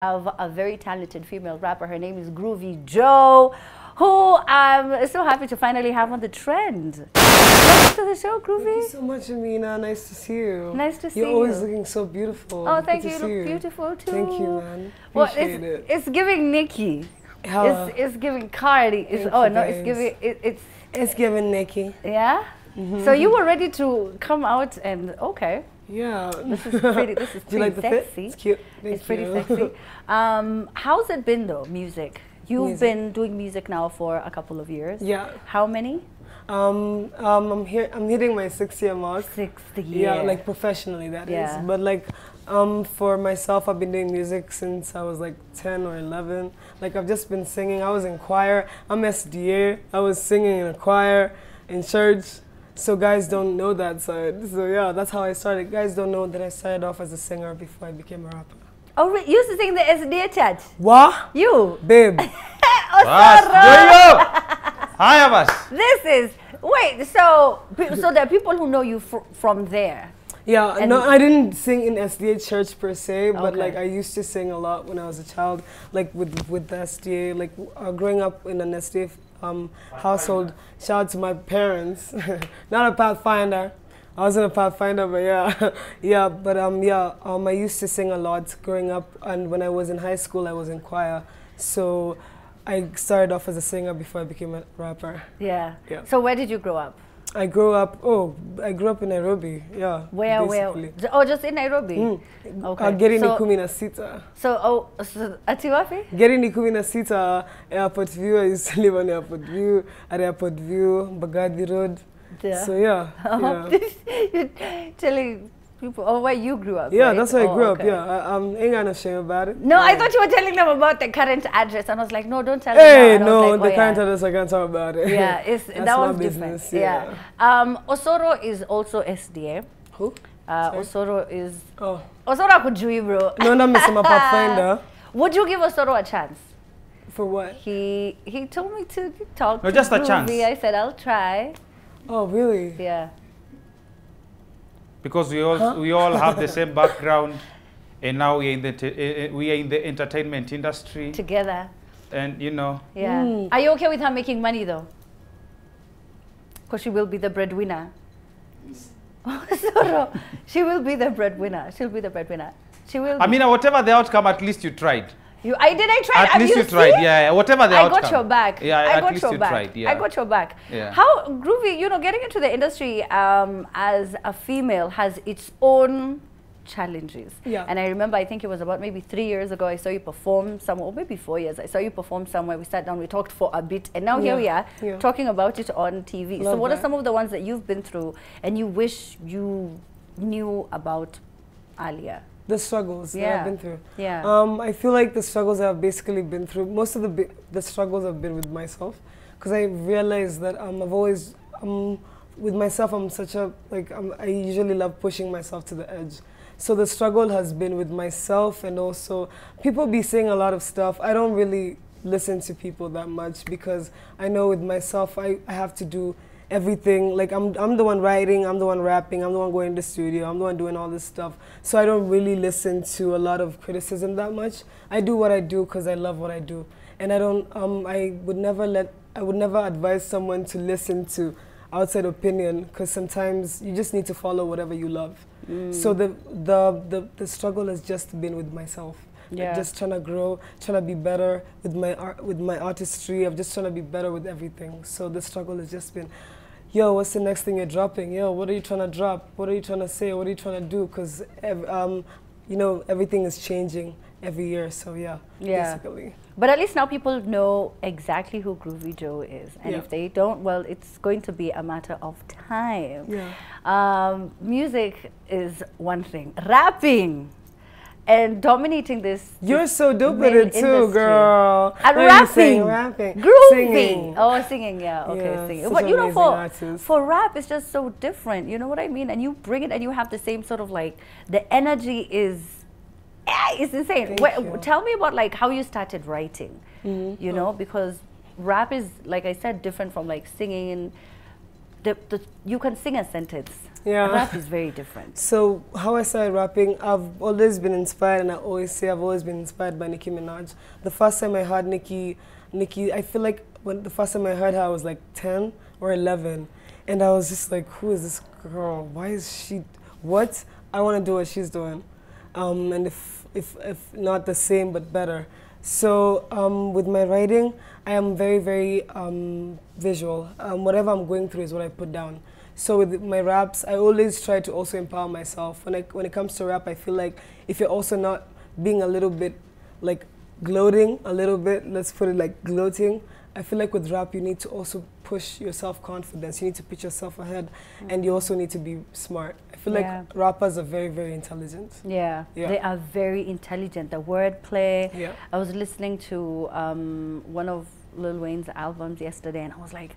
Have a very talented female rapper. Her name is Groovy Jo, who I'm so happy to finally have on the trend. Welcome to the show, Groovy. Thank you so much, Amina. Nice to see you. Nice to see you. You're always looking so beautiful. Oh, thank you. Good You to see look beautiful too. Thank you, man. Well, Appreciate it. It's giving Nikki. It's giving Cardi. It's giving Nikki. Yeah. So you were ready to come out and okay. Yeah. This is pretty. This is Do you like the sexy. fit? It's cute. It's pretty sexy. How's it been though? Music. You've been doing music now for a couple of years. Yeah. How many? I'm hitting my 6-year mark. 6th year. Yeah, like professionally that is. Yeah. But like for myself, I've been doing music since I was like 10 or 11. Like I've just been singing. I was in choir. I'm SDA. I was singing in a choir in church. So guys don't know that side. So yeah, that's how I started. Guys don't know that I started off as a singer before I became a rapper. Oh, you used to sing in the SDA church? What? You? Babe. Hi, Abbas. This is, wait, so there are people who know you from there? Yeah, and no, I didn't sing in SDA church per se, but okay. like I used to sing a lot when I was a child, like with the SDA, like growing up in an SDA household. Shout out to my parents. Not a Pathfinder. I wasn't a Pathfinder, but yeah, yeah. But I used to sing a lot growing up, and when I was in high school, I was in choir. So I started off as a singer before I became a rapper. Yeah. Yeah. So where did you grow up? I grew up in Nairobi, yeah. Where? Oh, just in Nairobi? Okay. Getting Nikumi na Sita. So ati wapi? Getting Nikumi na Sita, Airport View. I used to live on Airport View, at Airport View, Bagadi Road. Yeah. So yeah. You're telling people where you grew up, yeah, right? that's where I grew up, okay. yeah. Ain't got no shame about it. No, yeah. I thought you were telling them about the current address, and I was like, no, don't tell them. Hey, now. no, like, the current address, I can't talk about it. Yeah, that was business, different. Yeah. Osoro is also SDA. Who? Osoro is... Oh. Osoro kujui, bro. No, not Mr. Pathfinder. Would you give Osoro a chance? For what? He told me to talk to just a Groovy. chance. I said, I'll try. Oh, really? Yeah. Because we all have the same background, and now we are in the entertainment industry Together. and you know. Yeah. Are you okay with her making money though? Because she will be the breadwinner. Osoro, she will be the breadwinner. She'll be the breadwinner. She will. I mean, whatever the outcome, at least you tried. I tried. At least you tried, yeah. Whatever the outcome. I got your back. Yeah, I at got least your you back. tried. Yeah. I got your back. Yeah. How Groovy, getting into the industry as a female has its own challenges. Yeah. And I remember, I think it was about maybe 3 years ago, I saw you perform somewhere, or maybe 4 years. I saw you perform somewhere. We sat down, we talked for a bit, and now here we are talking about it on TV. So what are some of the ones that you've been through and you wish you knew about earlier? The struggles that I've been through. Yeah. I feel like the struggles I've basically been through, most of the struggles have been with myself, because I realized that I've always, with myself, I'm such a, I usually love pushing myself to the edge. So the struggle has been with myself, and also people be saying a lot of stuff. I don't really listen to people that much, because I know with myself, I have to do everything. Like I'm the one writing, I'm the one rapping, I'm the one going to the studio, I'm the one doing all this stuff. So I don't really listen to a lot of criticism that much. I do what I do because I love what I do, and I would never advise someone to listen to outside opinion, because sometimes you just need to follow whatever you love. So the struggle has just been with myself. Yeah. Like just trying to grow, trying to be better with my art, with my artistry. I'm just trying to be better with everything. So the struggle has just been, yo, what's the next thing you're dropping? Yo, what are you trying to drop? What are you trying to say? What are you trying to do? Because everything is changing every year. So yeah, basically. But at least now people know exactly who Groovy Jo is. And if they don't, well, it's going to be a matter of time. Yeah. Music is one thing. Rapping and dominating this. You're so dope at it too, girl. And rapping. Groovy. Singing. Oh, singing, yeah. Okay, Yeah, singing. such But for rap, it's just so different. You know what I mean? And you bring it and you have the same sort of the energy is... it's insane. Tell me about how you started writing, you know, because rap is, like I said, different from singing. You can sing a sentence, Yeah. Rap is very different. So how I started rapping, I've always been inspired, and I always say I've always been inspired by Nicki Minaj. The first time I heard Nicki, I feel like when the first time I heard her, I was like 10 or 11, and I was just like, who is this girl? Why is she? What? I want to do what she's doing, and if not the same but better. So with my writing, I am very, very visual. Whatever I'm going through is what I put down. So with my raps, I always try to also empower myself. When it comes to rap, I feel like if you're also not being a little bit like gloating a little bit, let's put it like gloating, I feel like with rap you need to also push your self-confidence. You need to put yourself ahead, and you also need to be smart. I feel like rappers are very, very intelligent. Yeah, they are very intelligent. The wordplay. Yeah. I was listening to one of Lil Wayne's albums yesterday, and I was like,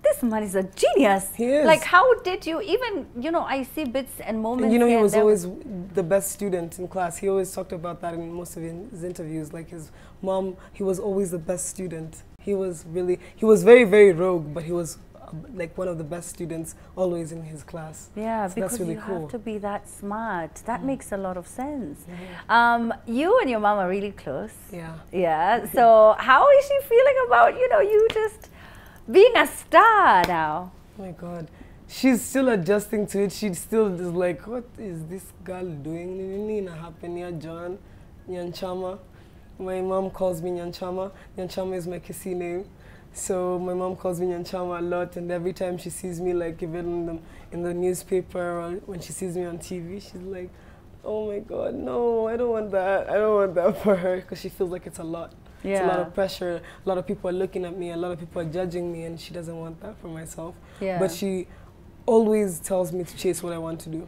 this man is a genius. He is. Like, how did you even, I see bits and moments. And he was always the best student in class. He always talked about that in most of his interviews. Like his mom, he was always the best student. He was very, very rogue, but he was like one of the best students always in his class. Yeah, so because that's really you cool. have to be that smart. That makes a lot of sense. You and your mom are really close. Yeah. Yeah. So how is she feeling about, you just being a star now? Oh my God. She's still adjusting to it. She still is like, what is this girl doing? John, Nyanchama. My mom calls me Nyanchama. Nyanchama is my Kissi name. So my mom calls me Nyanchama a lot, and every time she sees me, like even in the newspaper or when she sees me on TV, she's like, oh my God, no, I don't want that. I don't want that for her, because she feels like it's a lot. Yeah. It's a lot of pressure. A lot of people are looking at me. A lot of people are judging me, and she doesn't want that for myself. Yeah. But she always tells me to chase what I want to do.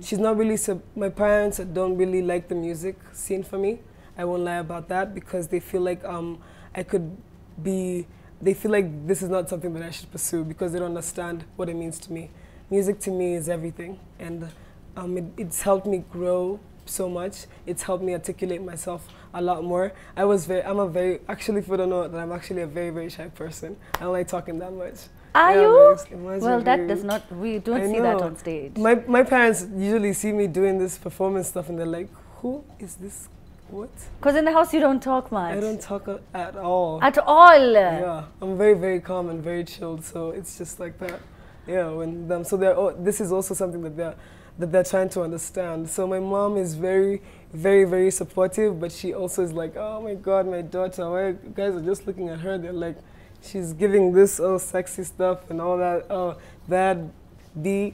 She's not really, my parents don't really like the music scene for me. I won't lie about that, because they feel like they feel like this is not something that I should pursue, because they don't understand what it means to me. Music to me is everything, and it's helped me grow so much. It's helped me articulate myself a lot more. Actually, if you don't know that, I'm actually a very, very shy person. I don't like talking that much. Are you? Well, that does not, we don't see that on stage. My parents usually see me doing this performance stuff, and they're like, who is this? What? Because in the house you don't talk much. I don't talk at all. At all? Yeah, I'm very, very calm and very chilled, so it's just like that. Yeah, so this is also something that they're trying to understand. So my mom is very, very, very supportive, but she also is like, oh my God, my daughter, why you guys are just looking at her, they're like, she's giving this sexy stuff and all that, bad B.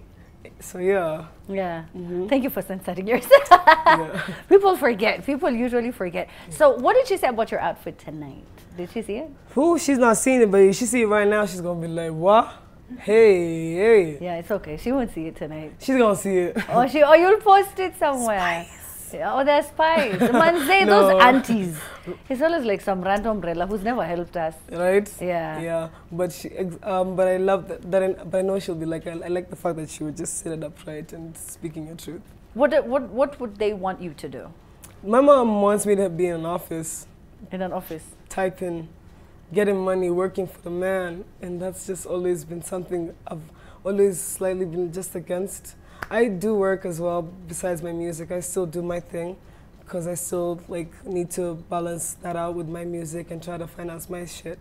So yeah. Yeah. Thank you for censoring yourself. Yeah. People forget. People usually forget. So what did she say about your outfit tonight? Did she see it? Who? She's not seen it, but if she see it right now, she's gonna be like, what? Hey. Yeah, it's okay. She won't see it tonight. She's gonna see it. Or you'll post it somewhere. Spice. Oh, there's spies. Man, say those aunties. It's always like some random umbrella who's never helped us. Right? Yeah. Yeah. But but I love that. But I know she'll be like, I like the fact that she would just sit it upright and speaking your truth. What would they want you to do? My mom wants me to be in an office. In an office? Typing, getting money, working for the man, and that's just always been something I've always slightly been just against. I do work as well besides my music. I still do my thing, because I still need to balance that out with my music and try to finance my shit.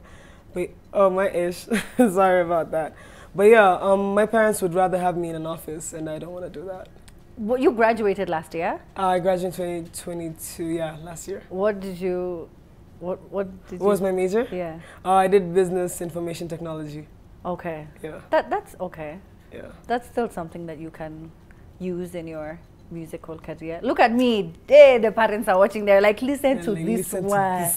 But my ish. Sorry about that. But yeah, my parents would rather have me in an office, and I don't want to do that. Well, you graduated last year? I graduated in 2022. Yeah, last year. What did you? What was my major? Yeah. I did business information technology. Okay. Yeah. That's okay. Yeah. That's still something that you can use in your musical career. Look at me. The parents are watching. They're like, listen to this one.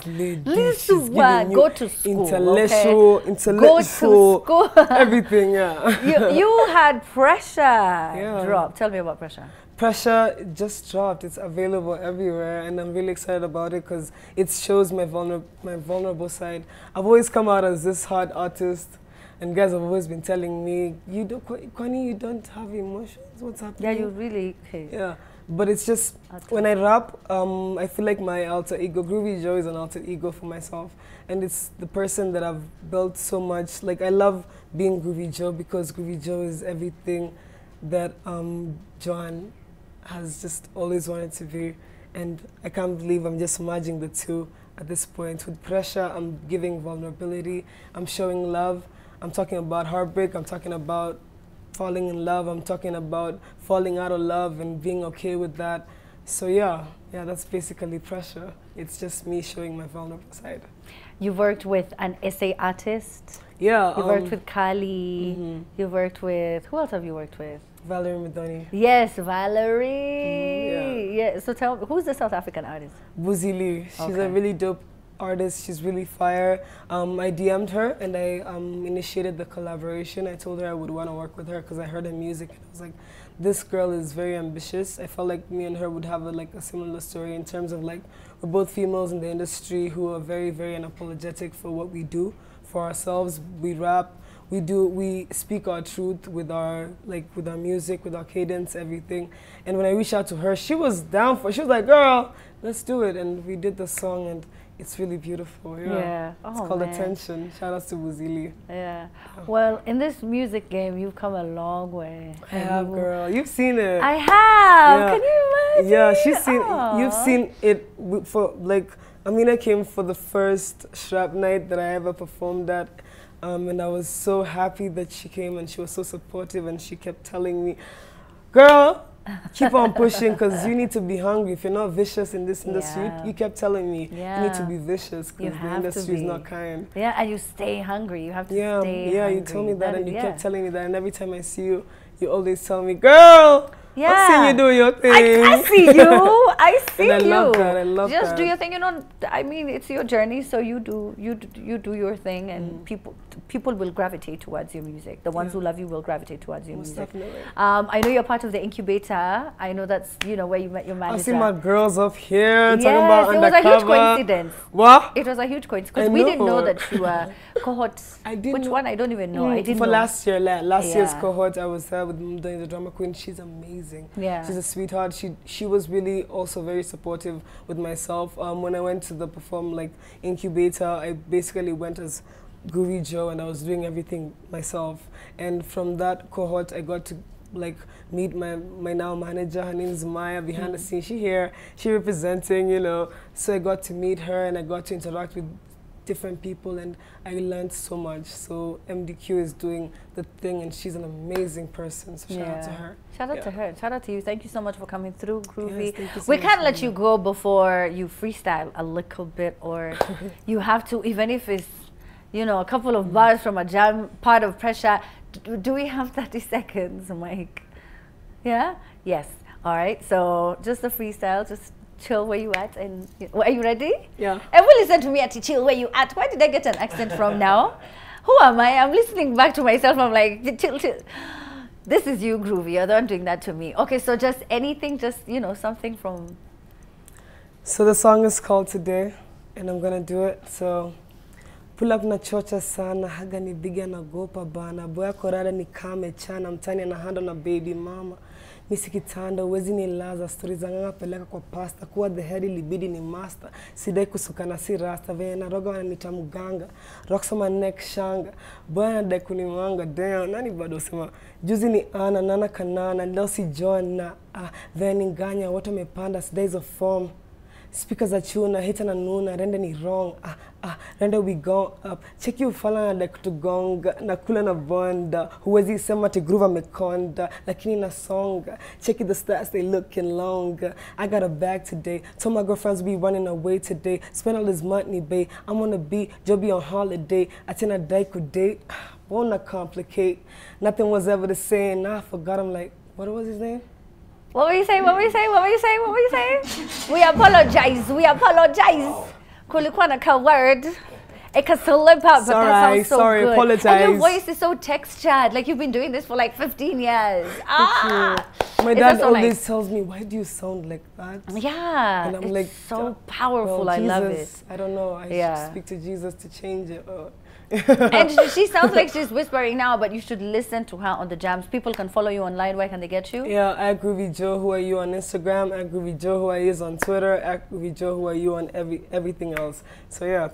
Listen to one. Go to school. Intellectual. Go to school. Everything, yeah. You had Pressure drop. Tell me about Pressure. Pressure just dropped. It's available everywhere, and I'm really excited about it because it shows my vulnerable side. I've always come out as this hard artist, and guys have always been telling me, Kwani, you don't have emotions. What's happening? Yeah, you really okay. Yeah, but it's just when I rap, I feel like my alter ego, Groovy Jo, is an alter ego for myself, and it's the person that I've built so much. Like, I love being Groovy Jo because Groovy Jo is everything that Joanne has just always wanted to be. And I can't believe I'm just merging the two at this point. With pressure, I'm giving vulnerability, I'm showing love, I'm talking about heartbreak, I'm talking about falling in love, I'm talking about falling out of love and being okay with that. So yeah, that's basically pressure. It's just me showing my vulnerable side. You've worked with an essay artist. Yeah. You worked with Kali. You've worked with, who else have you worked with? Valerie Midoni. Yes, Valerie. Yeah. So tell me, who's the South African artist? Buzili. She's a really dope artist. She's really fire. I DM'd her and I initiated the collaboration. I told her I would want to work with her because I heard her music and I was like, this girl is very ambitious. I felt like me and her would have a similar story in terms of like, we're both females in the industry who are very, very unapologetic for what we do for ourselves. We rap, we speak our truth with our music, with our cadence, everything. And when I reached out to her, she was down for it. She was like, girl, let's do it. And we did the song and it's really beautiful. Yeah. Oh, it's called Attention. Shout out to Buzili. Yeah. Well, in this music game, you've come a long way. I have, girl. You've seen it. I have. Yeah. Can you imagine? Yeah, she's seen. You've seen it for like. Amina came for the first Shrap night that I ever performed at, and I was so happy that she came and she was so supportive and she kept telling me, "Girl, keep on pushing because you need to be hungry. If you're not vicious in this industry, you kept telling me you need to be vicious because the industry is not kind." Yeah, and you stay hungry. You have to stay hungry. Yeah, you told me that and you kept telling me that. And every time I see you, you always tell me, "Girl, I've seen you do your thing." I see you. I see you. I love that. I love that. Just do your thing. You know, I mean, it's your journey, so you do your thing, and people will gravitate towards your music. The ones who love you will gravitate towards your music. Definitely. I know you're part of the incubator. I know that's where you met your manager. I see my girls up here talking about undercover. It was a huge coincidence. What? It was a huge coincidence because we didn't know that you were cohort. Which one? I don't even know. I didn't know. For last year's cohort, I was there with doing the drama queen. She's amazing. Yeah. She's a sweetheart. She was really also very supportive with myself. When I went to the incubator, I basically went as Groovy Jo and I was doing everything myself. And from that cohort, I got to meet my now manager. Her name is Maya. Behind the scenes, she representing, So I got to meet her and I got to interact with different people and I learned so much. So MDQ is doing the thing and she's an amazing person. So shout out to her. Shout out to her. Shout out to you. Thank you so much for coming through, Groovy. Yes, so we can't let you go before you freestyle a little bit, or you have to, even if it's a couple of bars from a jam, part of pressure. Do we have 30 seconds, Mike? Yeah? Yes. All right. So just a freestyle, just chill where you at. And are you ready? Yeah. And will listen to me at chill where you at. Where did I get an accent from now? Who am I? I'm listening back to myself. I'm like, chill. This is you, Groovy. You're the one doing that to me. Okay, so just anything, just, something from... So the song is called Today, and I'm going to do it. So... Pull up na chocha sana, haga ni biga na gopa bana, boya korada ni kame chana, mtani na handa na baby mama. Misi kitanda, wezi ni laza, story zanganga peleka kwa pasta, kuwa the head libidi ni master. Sidai kusukana si rasta, venya na roga wana nita muganga, rocks on my neck shanga, boya na deku ni mwanga, damn, nani bado sema, juzi ni ana, nana kanana, leo si Joanna, venya ni nganya, watu mepanda, sidai zo form. Speakers are chuna, hita na nuna, rende ni wrong, rende we go up. Check you fala na kutugonga, na kula na bonda. Huwezi sema te groove amekonda, lakini na songa. Check the stats, they looking longer. I got a bag today, told my girlfriends we running away today. Spend all this money, babe, I'm on the beat, Joby on holiday. I tend a date date, won't not complicate. Nothing was ever the same, now I forgot, I'm like, what was his name? What were you saying? What were you saying? What were you saying? What were you saying? We apologize. We apologize. Kulikuwa na ka word. It can slip up, but that sounds so good. Apologize. And your voice is so textured. Like you've been doing this for like 15 years. My dad always tells me, why do you sound like that? Yeah. And I'm like, so powerful. Well, Jesus, I love it. I don't know. I should speak to Jesus to change it. And she sounds like she's whispering now, but you should listen to her on the jams. People can follow you online. Where can they get you? Yeah, at Groovy Jo, who are you on Instagram? At Groovy Jo, who are you on Twitter? At Groovy Jo, who are you on everything else? So yeah.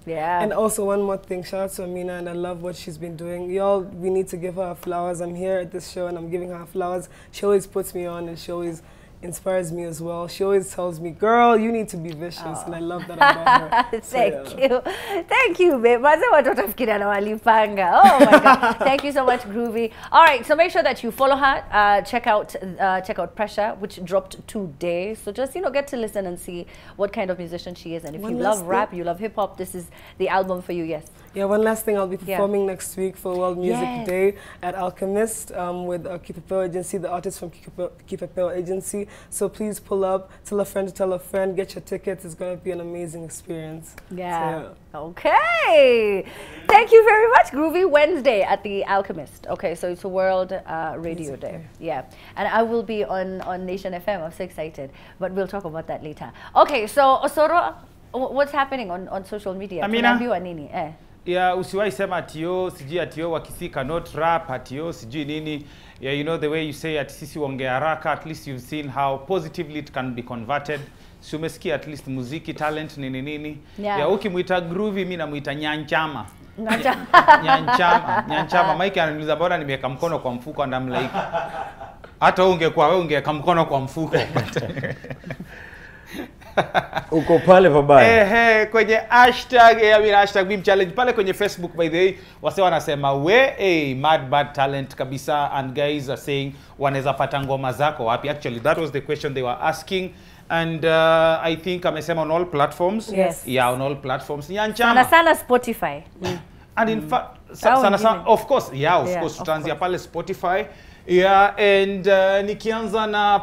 Yeah. And also one more thing, shout out to Amina, and I love what she's been doing. Y'all, we need to give her flowers. I'm here at this show and I'm giving her flowers. She always puts me on and she always inspires me as well. She always tells me, girl, you need to be vicious, and I love that about her. Thank you, babe. Oh my God. Thank you so much, Groovy. All right, so make sure that you follow her. Check out Pressure, which dropped today. So just, you know, get to listen and see what kind of musician she is. And if you love rap, you love hip hop, this is the album for you. Yes. Yeah, one last thing, I'll be performing next week for World Music Day at Alchemist with Kipapel Agency, the artist from Kipapel Agency. So please pull up, tell a friend to tell a friend, get your tickets. It's going to be an amazing experience. Yeah. So, okay. Thank you very much. Groovy Wednesday at the Alchemist. Okay, so it's a World Radio Day. Yeah. And I will be on Nation FM. I'm so excited. But we'll talk about that later. Okay, so Osoro, what's happening on social media? Amina? Yeah, usiwahi sema atio, sijui atio wakisi cannot rap, atio, sijui nini. Yeah, you know the way you say at sisi wonge haraka, at least you've seen how positively it can be converted. Si umesikia at least muziki, talent, nini nini. Yeah, ukimuita Groovy, mimi namuita nyanchama. Nyanchama. Mike ananiuliza bora nimeweka mkono kwa mfuko and I'm like, hata ungekuwa wewe ungeweka mkono kwa mfuko. Uko pale babaya. Kwenye hashtag Meme Challenge pale kwenye Facebook, by the way, wase wanasema we mad talent kabisa, and guys are saying wanaweza pata ngoma zako wapi. Actually that was the question they were asking, and I think amesema on all platforms. Yes. Yeah, on all platforms. Nyanchama. Sana Spotify. And in fact sana of course, of course tutaanzia pale Spotify. Yeah, and nikianza na